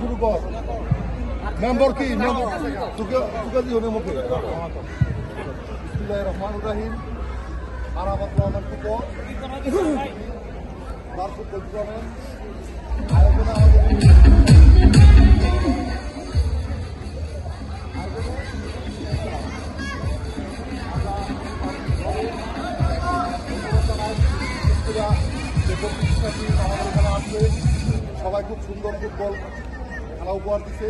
শুরু কর মেম্বার কি তোকে দিও মুখে রহমানুর রাহিম Arafat Rahman football football tournament আয়োজনে সবাই খুব সুন্দর ফুটবল খেলা উপহার দিচ্ছে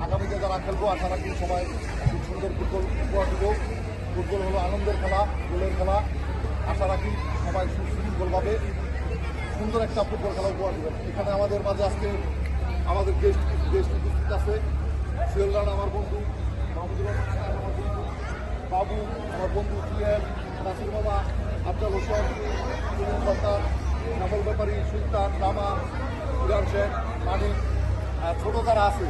আগামীতে যারা খেলবো আশা রাখি সবাই খুব সুন্দর ফুটবল উপহার দিব ফুটবল হলো আনন্দের খেলা গোলের খেলা আশা রাখি সবাই সুশৃঙ্খলভাবে সুন্দর একটা ফুটবল খেলা উপহার দেবেন এখানে আমাদের মাঝে আজকে আমাদের গেস্ট উপস্থিত আছে সোহেল রানা আমার বন্ধু মাহমুদুর রহমান আমার বন্ধু বাবু আমার বন্ধু টিএল নাসির মামা আফজাল হোসেন সুনীল সরকার নামল ব্যাপারী সুলতান রামা ইরান শেখ মানিক ছোট যারা আছে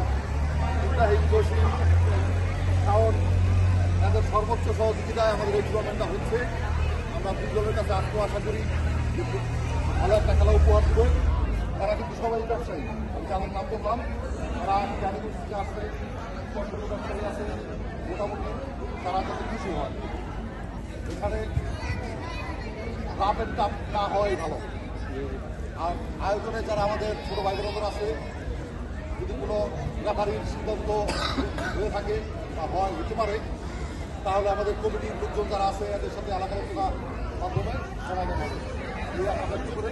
ইব্রাহিম জসিম শাওন এদের সর্বোচ্চ সহযোগিতায় আমাদের এই টুর্নামেন্টটা হচ্ছে আমরা দুজনের কাছে আশা করি ভালো একটা খেলা উপহার দেবো তারা কিন্তু সবাই ব্যবসায়ী আমি যাদের নাম বললাম তারা জানিপুর থেকে আসছে ব্যবসায়ী আছে মোটামুটি তারা যাতে খুশি হয় এখানে কাপ এন্ড কাপ না হয় ভালো আর আয়োজনে যারা আমাদের ছোটো ভাই বোনদের আছে যদি কোনো রেফারির সিদ্ধান্ত হয়ে থাকে বা হয় হতে পারে তাহলে আমাদের কমিটির লোকজন যারা আছে এদের সাথে আলাদা আলোচনার মাধ্যমে সমাধান হবে এই আপনাদের কি করে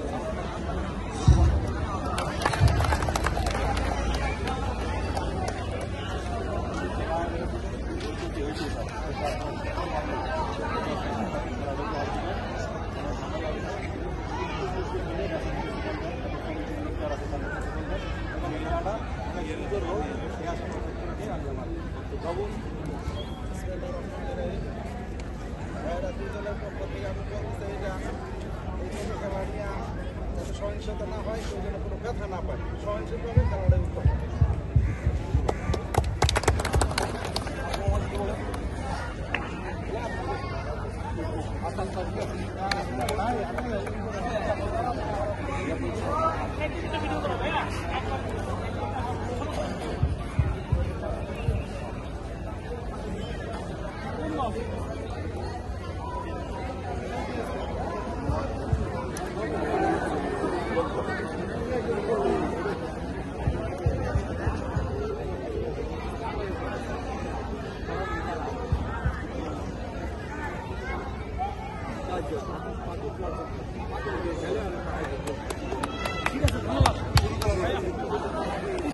সহিংসতা না হয় সেই জন্য কোনো ব্যথা না পায় সহিংসভাবে খেলাটা উত্তম